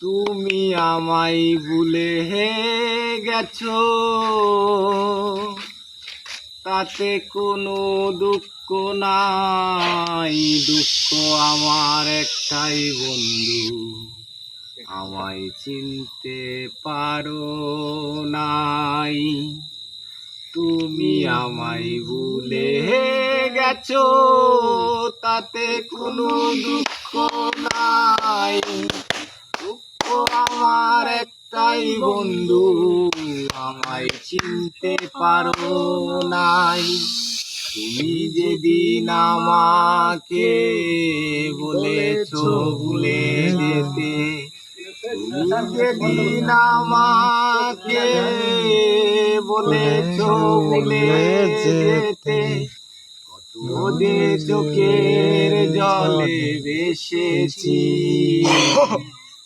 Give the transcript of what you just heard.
তুমি আমায় ভুলে গেছো, তাতে কোনো দুঃখ নাই। দুঃখ আমার একটাই বন্ধু, আমায় চিনতে পারো নাই। তুমি আমায় ভুলে গেছো, তাতে কোনো দুঃখ নাই। দুঃখ আমার একটাই বন্ধু, আমায় চিনতে পারো নাই। তুমি যেদিন আমাকে বলেছো ভুলে যেতে, তুমি যেদিন আমাকে বলেছো ভুলে যেতে, কত যে চোখের জলে ভেসেছি।